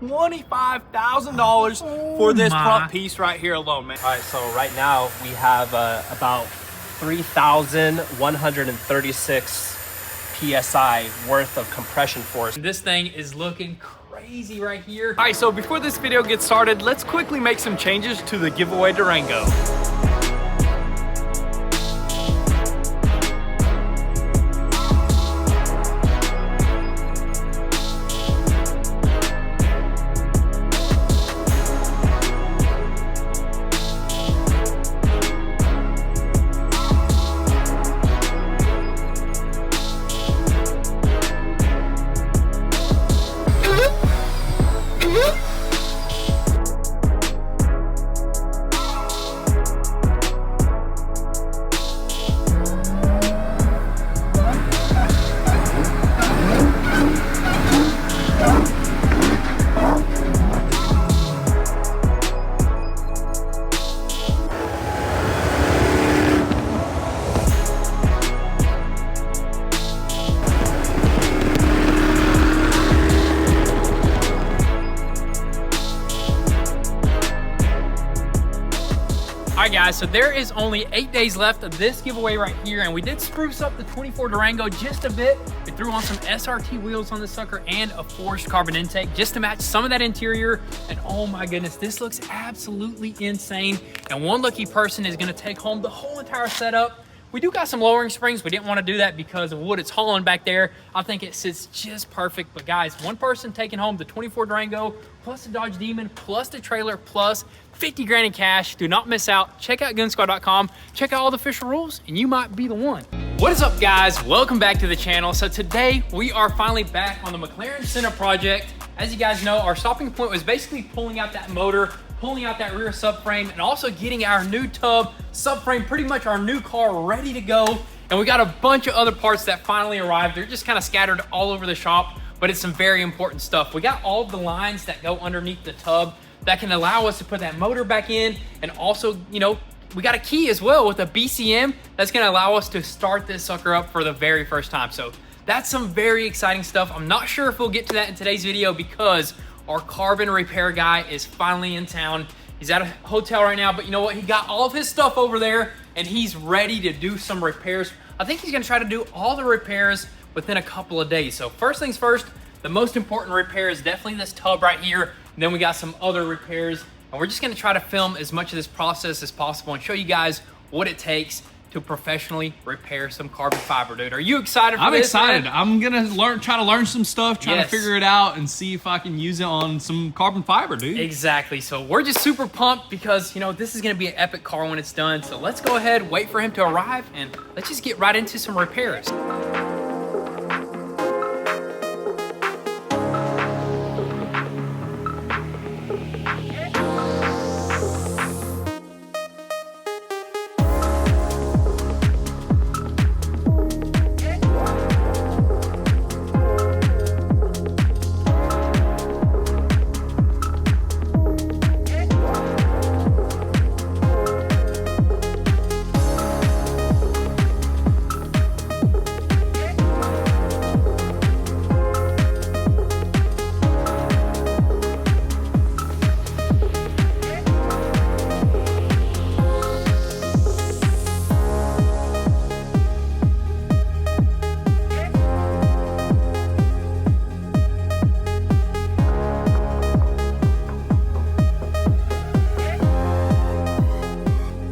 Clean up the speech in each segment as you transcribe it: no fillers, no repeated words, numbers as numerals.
$25,000 for this front piece right here alone, man. All right, so right now we have about 3,136 PSI worth of compression force. This thing is looking crazy right here. All right, so before this video gets started, let's quickly make some changes to the giveaway Durango. All right guys, so there is only 8 days left of this giveaway right here, and we did spruce up the 24 Durango just a bit. We threw on some SRT wheels on the sucker and a forged carbon intake just to match some of that interior, and oh my goodness, this looks absolutely insane. And one lucky person is gonna take home the whole entire setup. We do got some lowering springs. We didn't want to do that because of what it's hauling back there. I think it sits just perfect. But guys, one person taking home the 24 Durango, plus the Dodge Demon, plus the trailer, plus 50 grand in cash. Do not miss out. Check out goonzquad.com. Check out all the official rules, and you might be the one. What is up, guys? Welcome back to the channel. So today, we are finally back on the Mclaren Senna project. As you guys know, our stopping point was basically pulling out that motor, pulling out that rear subframe, and also getting our new tub, subframe, pretty much our new car ready to go. And we got a bunch of other parts that finally arrived. They're just kind of scattered all over the shop, but it's some very important stuff. We got all of the lines that go underneath the tub that can allow us to put that motor back in, and also, you know, we got a key as well with a BCM that's gonna allow us to start this sucker up for the very first time. So that's some very exciting stuff. I'm not sure if we'll get to that in today's video because our carbon repair guy is finally in town. He's at a hotel right now, but you know what? He got all of his stuff over there and he's ready to do some repairs. I think he's gonna try to do all the repairs within a couple of days. So first things first, the most important repair is definitely this tub right here. And then we got some other repairs, and we're just gonna try to film as much of this process as possible and show you guys what it takes to professionally repair some carbon fiber, dude. Are you excited for this? I'm excited. Man? I'm gonna try to learn some stuff, try to figure it out and see if I can use it on some carbon fiber, dude. Exactly. So we're just super pumped because, you know, this is gonna be an epic car when it's done. So let's go ahead, wait for him to arrive, and let's just get right into some repairs.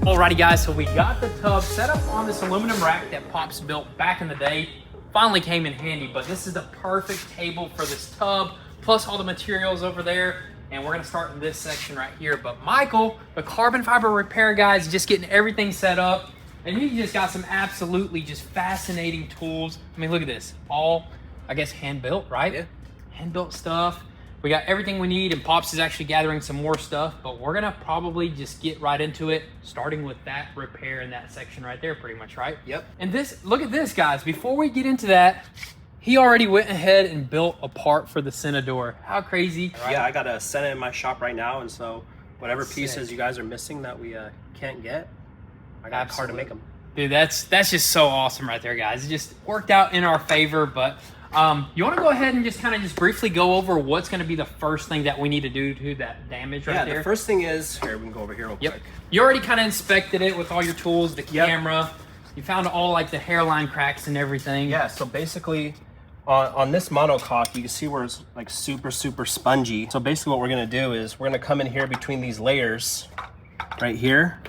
Alrighty guys, so we got the tub set up on this aluminum rack that Pops built back in the day. Finally came in handy, but this is the perfect table for this tub, plus all the materials over there. And we're gonna start in this section right here. But Michael, the carbon fiber repair guy, is just getting everything set up. And he just got some absolutely just fascinating tools. I mean, look at this, all, I guess, hand-built, right? Yeah. Hand-built stuff. We got everything we need, and Pops is actually gathering some more stuff, but we're gonna probably just get right into it, starting with that repair in that section right there, pretty much, right? Yep. And this, look at this, guys. Before we get into that, he already went ahead and built a part for the Senna door. How crazy. Right? Yeah, I got a Senna in my shop right now, and so whatever pieces you guys are missing that we can't get, I got a car to make them. Dude, that's just so awesome right there, guys. It just worked out in our favor, but You want to go ahead and just kind of briefly go over what's going to be the first thing that we need to do to that damage right there? Yeah, the first thing is, here, we can go over here real quick. You already kind of inspected it with all your tools, the camera. You found all like the hairline cracks and everything. Yeah, so basically on this monocoque, you can see where it's like super spongy. So basically what we're gonna do is we're gonna come in here between these layers right here,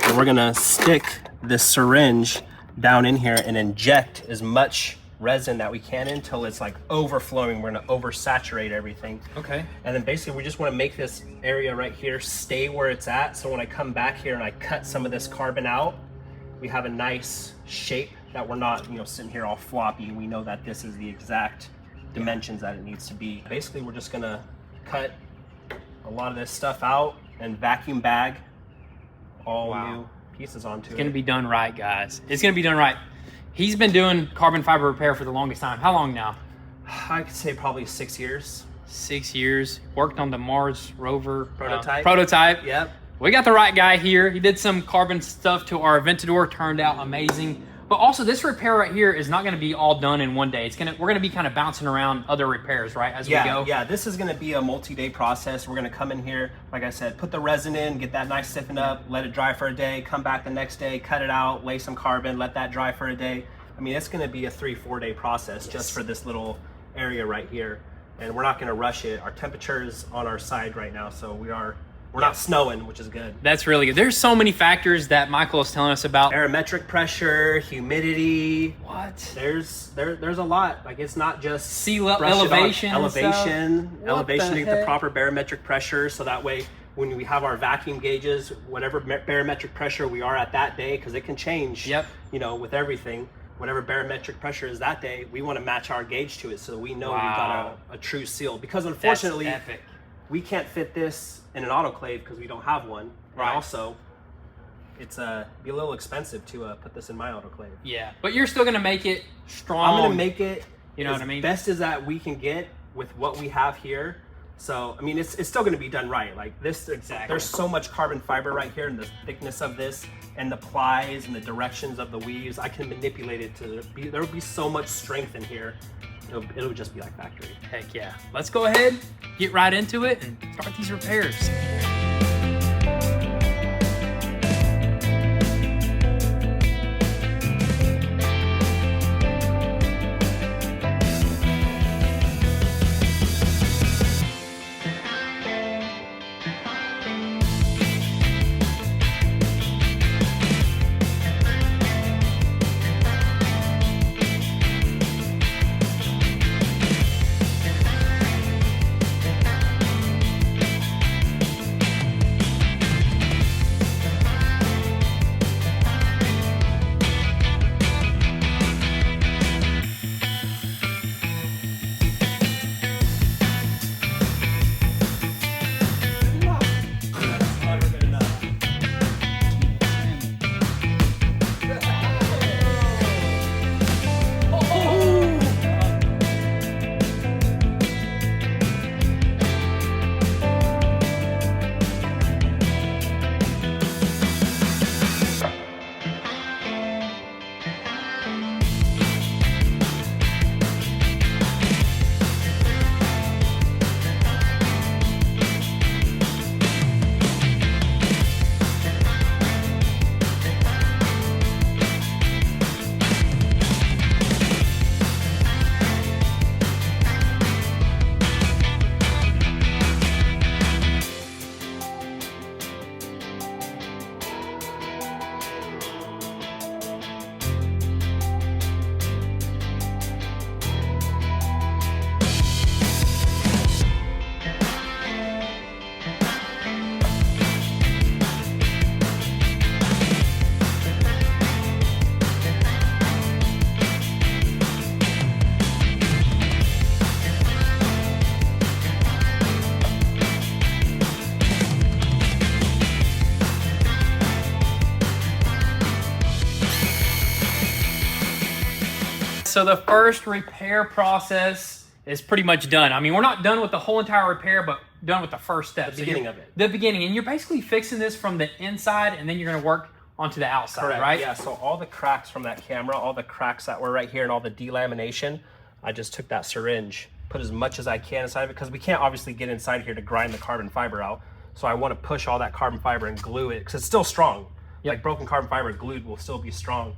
and we're gonna stick this syringe down in here and inject as much resin that we can until it's like overflowing. We're gonna oversaturate everything. Okay. And then basically we just wanna make this area right here stay where it's at. So when I come back here and I cut some of this carbon out, we have a nice shape that we're not, you know, sitting here all floppy. We know that this is the exact dimensions that it needs to be. Basically, we're just gonna cut a lot of this stuff out and vacuum bag all new pieces onto it. It's gonna be done right, guys. It's gonna be done right. He's been doing carbon fiber repair for the longest time. How long now? I could say probably 6 years. 6 years. Worked on the Mars rover Prototype. Yep. We got the right guy here. He did some carbon stuff to our Aventador, turned out amazing. But also this repair right here is not gonna be all done in one day. We're gonna be kind of bouncing around other repairs, right, as we go? Yeah, this is gonna be a multi-day process. We're gonna come in here, like I said, put the resin in, get that nice stiffened up, let it dry for a day, come back the next day, cut it out, lay some carbon, let that dry for a day. I mean, it's gonna be a 3-4 day process just for this little area right here. And we're not gonna rush it. Our temperature is on our side right now, so we're not snowing, which is good. That's really good. There's so many factors that Michael is telling us about. Barometric pressure, humidity. What? There's a lot. Like, it's not just sea level elevation. Elevation to get the proper barometric pressure, so that way when we have our vacuum gauges, whatever barometric pressure we are at that day, because it can change. Yep. You know, with everything. Whatever barometric pressure is that day, we want to match our gauge to it so we know we've got a true seal. Because unfortunately, that's epic. We can't fit this in an autoclave because we don't have one. Right. And also, it's be a little expensive to put this in my autoclave. Yeah, but you're still gonna make it strong. I'm gonna make it, you know what I mean, best as that we can get with what we have here. So I mean, it's still gonna be done right. Like this, exactly. There's so much carbon fiber right here, and the thickness of this, and the plies, and the directions of the weaves. I can manipulate it to be. There will be so much strength in here. It'll just be like factory. Heck yeah. Let's go ahead, get right into it, and start these repairs. So the first repair process is pretty much done. I mean, we're not done with the whole entire repair, but done with the first step. The beginning of it. The beginning. And you're basically fixing this from the inside, and then you're going to work onto the outside, correct, right? Yeah, so all the cracks from that camera, all the cracks that were right here and all the delamination, I just took that syringe, put as much as I can inside of it, because we can't obviously get inside here to grind the carbon fiber out. So I want to push all that carbon fiber and glue it, because it's still strong. Yep. Like broken carbon fiber glued will still be strong.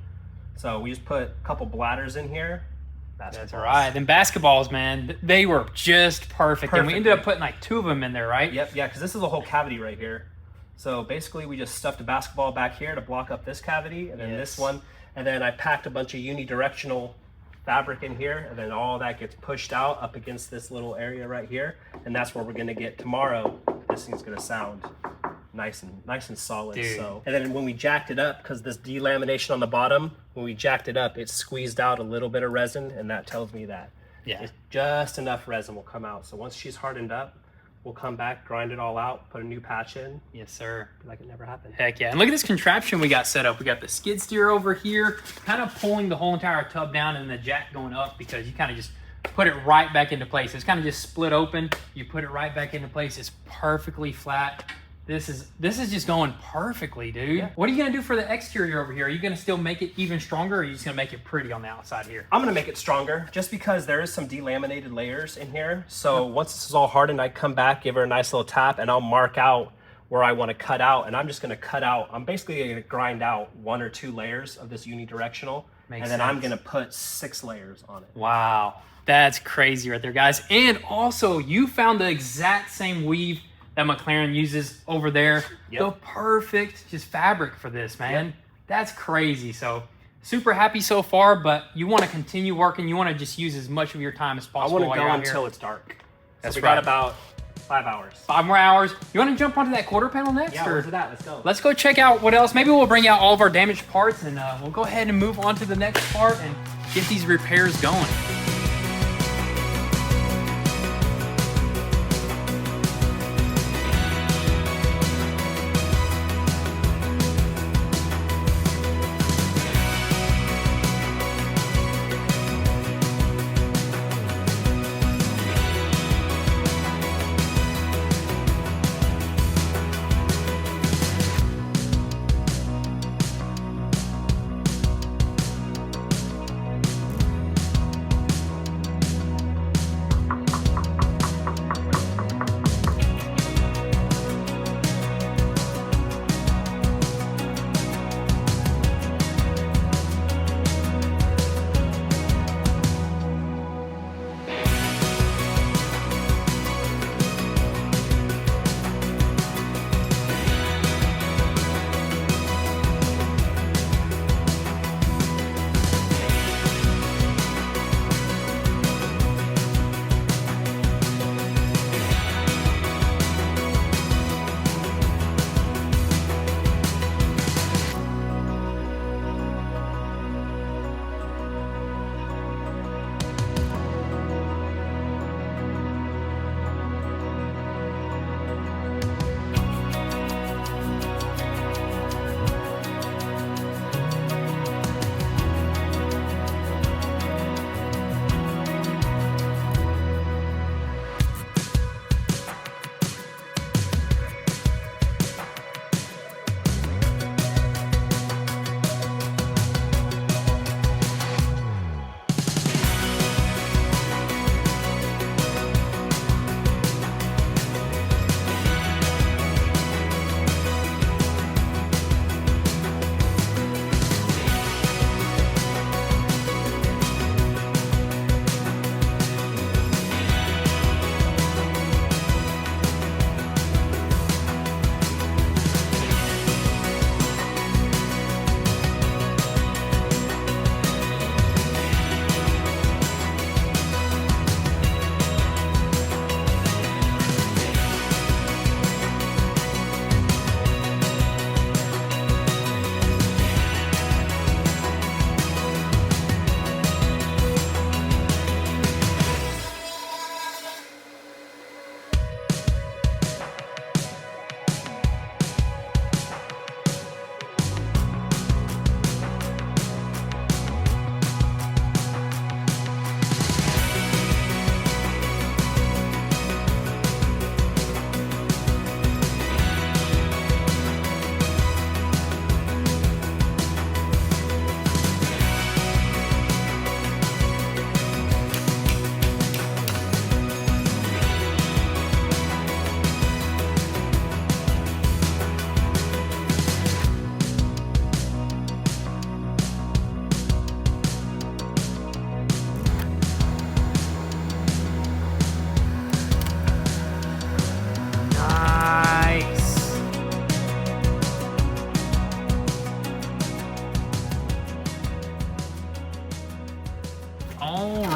So we just put a couple bladders in here. That's all right. Then basketballs, man, they were just perfect. And we ended up putting like 2 of them in there, right? Yep, yeah, because this is a whole cavity right here. So basically we just stuffed a basketball back here to block up this cavity, and then this one. And then I packed a bunch of unidirectional fabric in here, and then all that gets pushed out up against this little area right here. And that's where we're gonna get tomorrow. This thing's gonna sound nice and solid. Dude. So, and then when we jacked it up, because this delamination on the bottom, when we jacked it up, it squeezed out a little bit of resin, and that tells me that it's just enough resin will come out. So once she's hardened up, we'll come back, grind it all out, put a new patch in. Yes, sir. Like it never happened. Heck yeah. And look at this contraption we got set up. We got the skid steer over here, kind of pulling the whole entire tub down, and the jack going up, because you kind of just put it right back into place. It's kind of just split open. You put it right back into place. It's perfectly flat. This is just going perfectly, dude. Yeah. What are you gonna do for the exterior over here? Are you gonna still make it even stronger, or are you just gonna make it pretty on the outside here? I'm gonna make it stronger, just because there is some delaminated layers in here. So once this is all hardened, I come back, give her a nice little tap, and I'll mark out where I want to cut out. And I'm just gonna cut out, I'm basically gonna grind out 1 or 2 layers of this unidirectional. And then I'm gonna put 6 layers on it. Wow, that's crazy right there, guys. And also, you found the exact same weave that Mclaren uses over there. The perfect just fabric for this, man. That's crazy. So super happy so far, but you want to continue working. You want to just use as much of your time as possible. I want to go until it's dark. That's so we right. got about 5 hours. 5 more hours. You want to jump onto that quarter panel next? Yeah, where's that? Let's go. Let's go check out what else. Maybe we'll bring out all of our damaged parts, and we'll go ahead and move on to the next part and get these repairs going.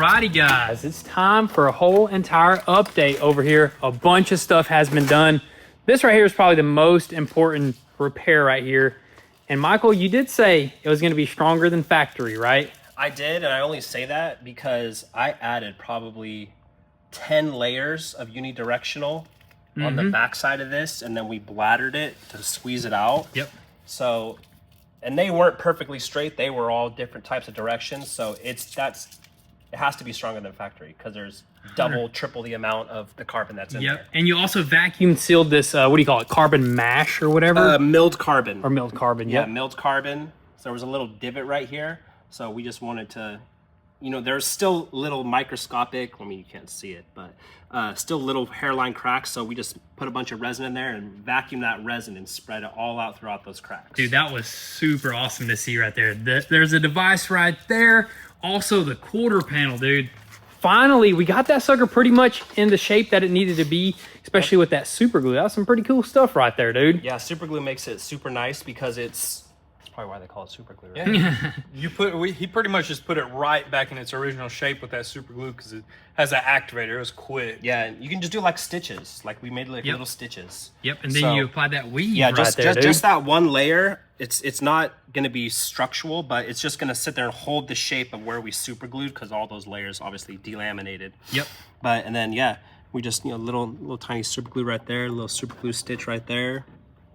Alrighty guys, it's time for a whole entire update over here. A bunch of stuff has been done. This right here is probably the most important repair right here. And Michael, you did say it was going to be stronger than factory, right? I did, and I only say that because I added probably 10 layers of unidirectional on the back side of this, and then we bladdered it to squeeze it out. Yep. So, and they weren't perfectly straight. They were all different types of directions. So it has to be stronger than factory because there's double, triple the amount of the carbon that's in there. And you also vacuum sealed this, what do you call it, carbon mash or whatever? Milled carbon. Or milled carbon, yeah. Milled carbon. So there was a little divot right here. So we just wanted to, you know, there's still little microscopic, I mean, you can't see it, but still little hairline cracks. So we just put a bunch of resin in there and vacuum that resin and spread it all out throughout those cracks. Dude, that was super awesome to see right there. There's a device right there. Also the quarter panel, dude. Finally, we got that sucker pretty much in the shape that it needed to be, especially with that super glue. That was some pretty cool stuff right there, dude. Yeah, super glue makes it super nice because it's probably why they call it super glue, right? Yeah. He pretty much just put it right back in its original shape with that super glue because it has that activator. It was quick. Yeah, and you can just do like stitches. Like we made like little stitches. Yep, and then you apply that weave just that one layer. It's not going to be structural, but it's just going to sit there and hold the shape of where we super glued because all those layers obviously delaminated. Yep. But, and then, we just, little tiny super glue right there, a little super glue stitch right there.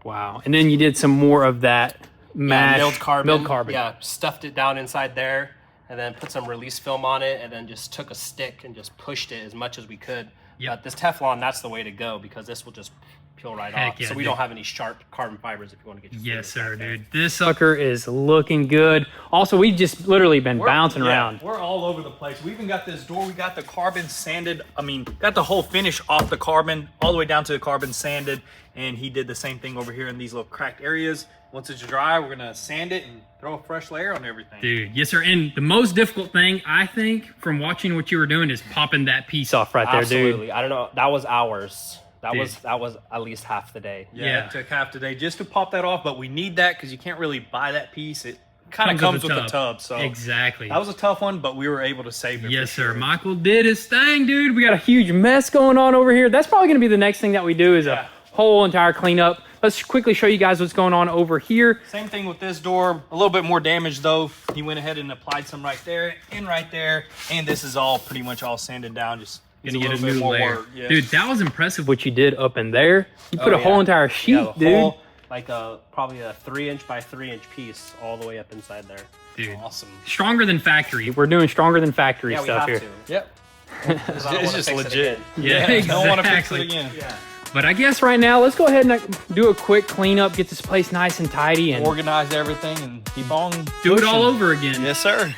Wow. And then you did some more of that mash. Milled carbon. Milled carbon. Yeah, stuffed it down inside there and then put some release film on it and then just took a stick and just pushed it as much as we could. Yep. But this Teflon, that's the way to go because this will just peel right off. Yeah, so we don't have any sharp carbon fibers if you want to get your Yes, sir, dude. This sucker is looking good. Also, we've just literally been bouncing around. We're all over the place. We even got this door. We got the carbon sanded. I mean, got the whole finish off the carbon all the way down to the carbon sanded. And he did the same thing over here in these little cracked areas. Once it's dry, we're gonna sand it and throw a fresh layer on everything. Dude, yes, sir. And the most difficult thing, I think, from watching what you were doing is popping that piece off right there, dude. Absolutely. I don't know. That was hours. That was at least half the day. Yeah, it took half the day just to pop that off, but we need that because you can't really buy that piece. It kind of comes with the tub. So exactly. That was a tough one, but we were able to save it. Yes, sir. Michael did his thing, dude. We got a huge mess going on over here. That's probably going to be the next thing that we do is a whole entire cleanup. Let's quickly show you guys what's going on over here. Same thing with this door. A little bit more damage though. He went ahead and applied some right there and right there. And this is all pretty much all sanded down. Just gonna get a new layer. Yeah. Dude, that was impressive what you did up in there. You put a whole entire sheet, dude. Whole, like probably a 3-inch by 3-inch piece all the way up inside there. Dude, awesome. Stronger than factory. We're doing stronger than factory stuff here. Yep. It's just legit. Yeah, exactly. Don't want to fix it again. Yeah. But I guess right now, let's go ahead and do a quick cleanup, get this place nice and tidy, and organize everything and keep on do it all over again. Yes, sir.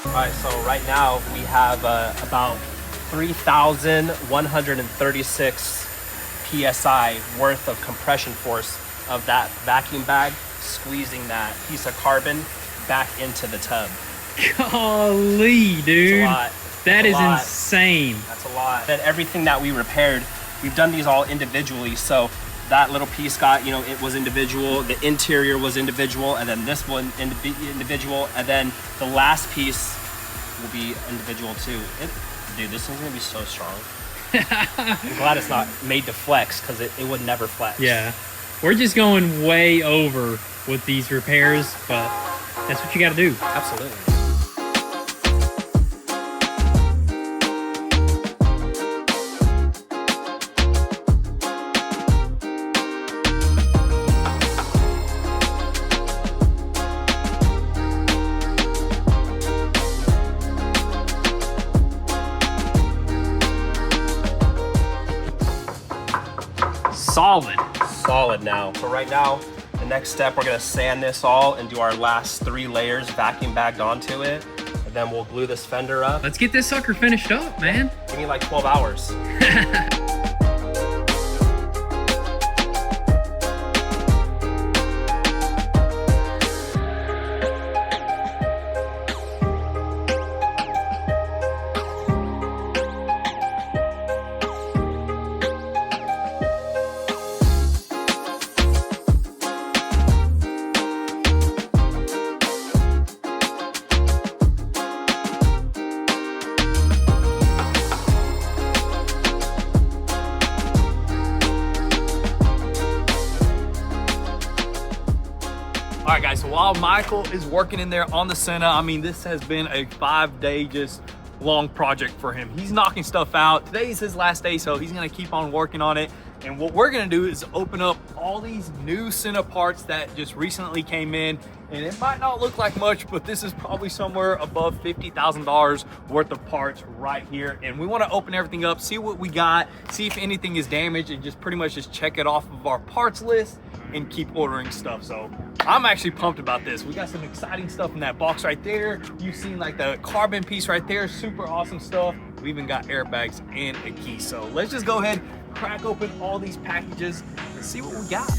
Alright, so right now we have about 3,136 PSI worth of compression force of that vacuum bag squeezing that piece of carbon back into the tub. Golly, dude. That's a lot. That is lot. insane. That's a lot. And everything that we repaired, we've done these all individually. So that little piece got, you know, it was individual, the interior was individual, and then this one individual, and then the last piece will be individual too. Dude, this thing's gonna be so strong. I'm glad it's not made to flex, because it would never flex. Yeah. We're just going way over with these repairs, but that's what you gotta do. Absolutely. Solid now. So right now, the next step, we're gonna sand this all and do our last 3 layers vacuum bagged onto it. And then we'll glue this fender up. Let's get this sucker finished up, man. Give me like 12 hours. All right, guys, so while Michael is working in there on the Senna, I mean, this has been a 5-day just long project for him. He's knocking stuff out. Today is his last day, so he's gonna keep on working on it. And what we're gonna do is open up all these new Senna parts that just recently came in. And it might not look like much, but this is probably somewhere above $50,000 worth of parts right here. And we wanna open everything up, see what we got, see if anything is damaged, and just pretty much just check it off of our parts list and keep ordering stuff. So I'm actually pumped about this. We got some exciting stuff in that box right there. You've seen like the carbon piece right there, super awesome stuff. We even got airbags and a key. So let's just go ahead, crack open all these packages and see what we got.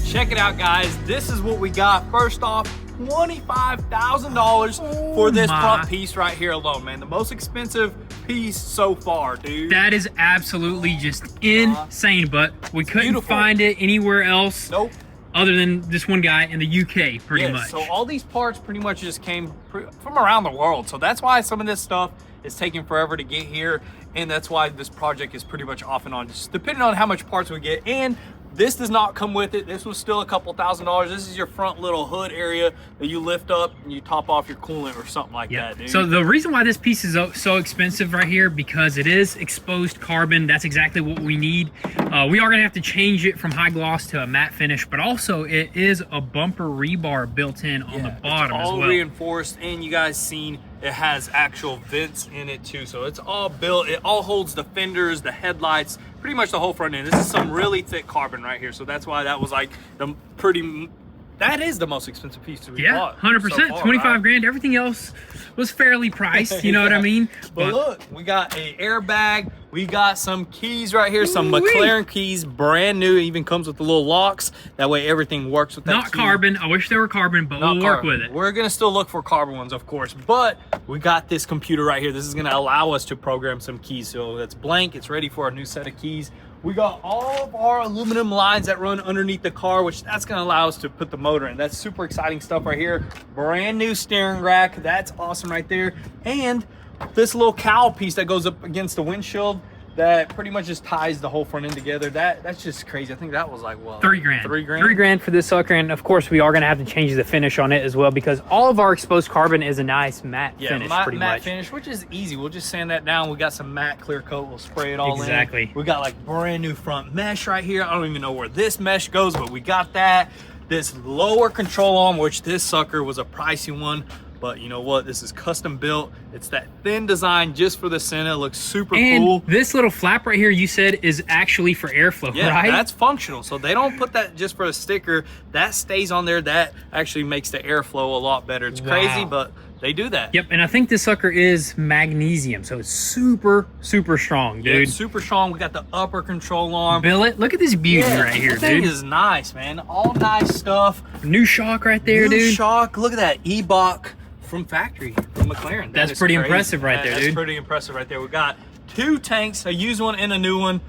Check it out, guys. This is what we got. First off, $25,000 for this front piece right here alone, man. The most expensive piece so far, dude. That is absolutely just insane, but we couldn't find it anywhere else. Nope. Other than this one guy in the UK, pretty much. So all these parts pretty much just came from around the world. So that's why some of this stuff is taking forever to get here. And that's why this project is pretty much off and on, just depending on how much parts we get. And this does not come with it. This was still a couple $1,000s. This is your front little hood area that you lift up and you top off your coolant or something like that, dude. So the reason why this piece is so expensive right here, because it is exposed carbon. That's exactly what we need. We are gonna have to change it from high gloss to a matte finish, but also it is a bumper rebar built in on the bottom as well. All reinforced, and you guys seen it has actual vents in it too. So it's all built, it all holds the fenders, the headlights, pretty much the whole front end. This is some really thick carbon right here. So that's why that was like the that is the most expensive piece we bought. 100%, so far, 25 grand. Everything else was fairly priced, you know what I mean? But look, we got an airbag, we got some keys right here, some McLaren keys, brand new. It even comes with the little locks. That way everything works with that Not carbon. I wish they were carbon, but we'll work with it. We're gonna still look for carbon ones, of course, but we got this computer right here. This is gonna allow us to program some keys. So it's blank, it's ready for a new set of keys. We got all of our aluminum lines that run underneath the car, which that's gonna allow us to put the motor in. That's super exciting stuff right here. Brand new steering rack, that's awesome right there. And this little cowl piece that goes up against the windshield that pretty much just ties the whole front end together. That's just crazy. I think that was like, what? $3,000. 3 grand? $3,000 for this sucker. And of course we are gonna have to change the finish on it as well, because all of our exposed carbon is a nice matte finish, pretty matte much. finish, which is easy. We'll just sand that down. We got some matte clear coat. We'll spray it all in. Exactly. We got like brand new front mesh right here. I don't even know where this mesh goes, but we got that. This lower control arm, which this sucker was a pricey one, but you know what? This is custom built. It's that thin design just for the Senna. It looks super cool. This little flap right here, you said, is actually for airflow, yeah, right? That's functional. So they don't put that just for a sticker. That stays on there. That actually makes the airflow a lot better. It's crazy, but they do that. Yep, and I think this sucker is magnesium, so it's super, super strong, dude. Yeah, it's super strong. We got the upper control arm. Billet, look at this beauty right here, This thing dude. is nice, man. All nice stuff. New shock right there, New dude. shock. Look at that E-Bach from factory, from McLaren. That's is pretty crazy. impressive right there, That's dude. pretty impressive right there. We got 2 tanks, a used one and a new one.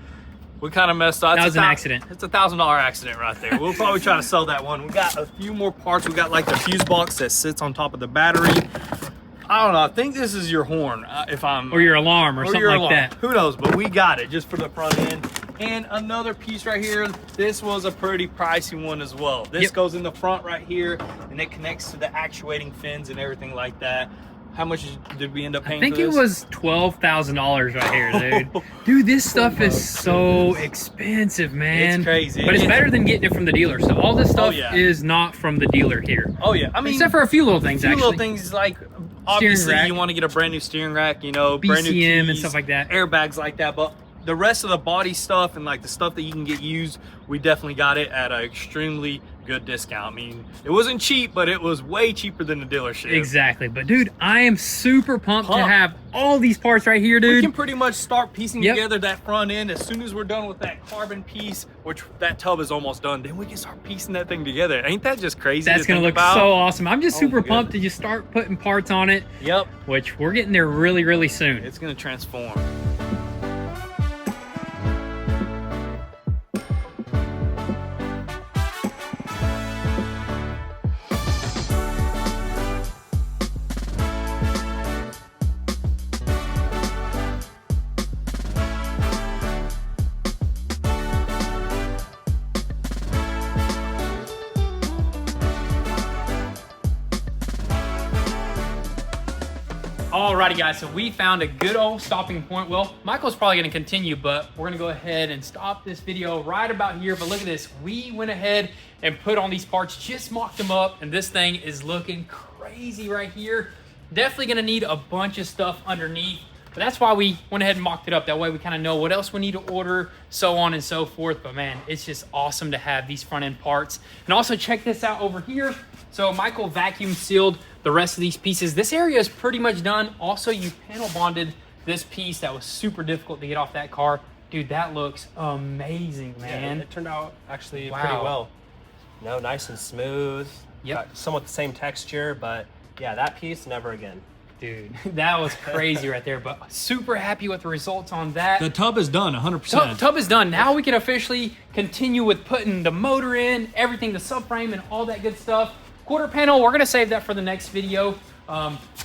We kind of messed up. That was an accident. It's $1,000 accident right there. We'll probably try to sell that one. We got a few more parts. We got like the fuse box that sits on top of the battery. I don't know. I think this is your horn, Or your alarm or something your like alarm. that. Who knows? But we got it just for the front end. And another piece right here. This was a pretty pricey one as well. This goes in the front right here, and it connects to the actuating fins and everything like that. How much did we end up paying I think for it this? was $12,000 right here, dude. Dude, this stuff is so expensive, man. It's crazy. But it's better than getting it from the dealer. So all this stuff yeah. is not from the dealer here. Oh yeah, I mean, Except for a few little things, little actually. things like obviously rack. you want to get a brand new steering rack, you know, brand new BCM and keys, stuff like that. airbags like that. But the rest of the body stuff and like the stuff that you can get used, we definitely got it at an extremely good discount. I mean, it wasn't cheap, but it was way cheaper than the dealership. Exactly. But dude, I am super pumped to have all these parts right here, dude. We can pretty much start piecing together that front end as soon as we're done with that carbon piece, which that tub is almost done. Then we can start piecing that thing together. Ain't that just crazy? That's gonna look so awesome. I'm just super my pumped to just start putting parts on it. Yep. Which we're getting there really, really soon. It's gonna transform. Alrighty guys, so we found a good old stopping point. Well, Michael's probably gonna continue, but we're gonna go ahead and stop this video right about here. But look at this, we went ahead and put on these parts, just mocked them up, and this thing is looking crazy right here. Definitely gonna need a bunch of stuff underneath, but that's why we went ahead and mocked it up. That way we kind of know what else we need to order, so on and so forth. But man, it's just awesome to have these front end parts. And also check this out over here. So Michael vacuum sealed the rest of these pieces. This area is pretty much done. Also, you panel bonded this piece that was super difficult to get off that car. Dude, that looks amazing, man. Yeah, it turned out actually Wow. pretty well. No, nice and smooth. Yep. Got somewhat the same texture, but yeah, that piece, never again. Dude, that was crazy right there, but super happy with the results on that. The tub is done 100%. Tub is done. Now we can officially continue with putting the motor in, everything, the subframe and all that good stuff. Quarter panel, we're gonna save that for the next video.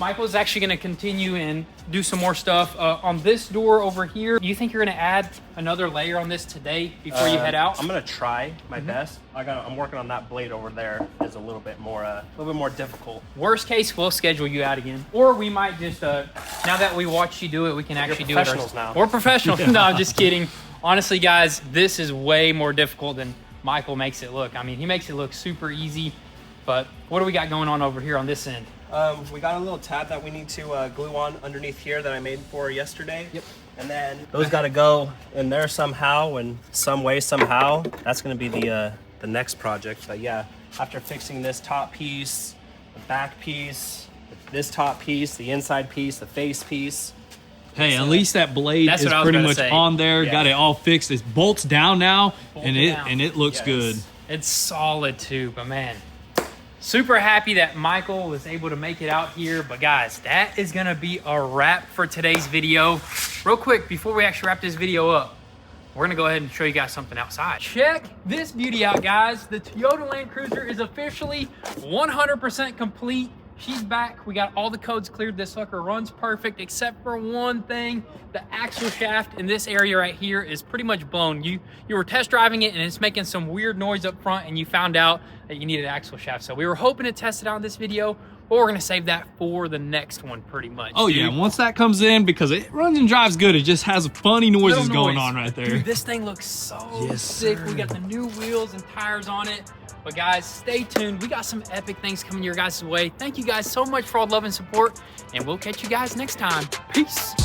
Michael's actually gonna continue and do some more stuff on this door over here. Do you think you're gonna add another layer on this today before you head out? I'm gonna try my best. I'm working on that blade over there. Is a little bit more difficult. Worst case, we'll schedule you out again, or we might just now that we watched you do it, we can actually do it. Professionals now. We're professionals. No, I'm just kidding. Honestly, guys, this is way more difficult than Michael makes it look. I mean, he makes it look super easy. But what do we got going on over here on this end? We got a little tab that we need to glue on underneath here that I made for yesterday. Yep. And then those got to go in there somehow, and some way, somehow. That's going to be the next project. But yeah, after fixing this top piece, the back piece, this top piece, the inside piece, the face piece. Hey, at least that blade That's is what I was pretty gonna much say. on there. Yeah. Got it all fixed. It bolts down now, and it looks Yes. good. It's solid too, but man, super happy that Michael was able to make it out here. But guys, that is gonna be a wrap for today's video. Real quick, before we actually wrap this video up, we're gonna go ahead and show you guys something outside. Check this beauty out, guys. The Toyota Land Cruiser is officially 100% complete. She's back. We got all the codes cleared. This sucker runs perfect, except for one thing. The axle shaft in this area right here is pretty much blown. You were test driving it and it's making some weird noise up front, and you found out that you needed an axle shaft. So we were hoping to test it out in this video, but we're gonna save that for the next one pretty much. Oh, dude. Yeah, once that comes in, because it runs and drives good, it just has funny noises going on right there. Dude, this thing looks so sick. Sir. We got the new wheels and tires on it. But guys, stay tuned. We got some epic things coming your guys' way. Thank you guys so much for all the love and support, and we'll catch you guys next time. Peace.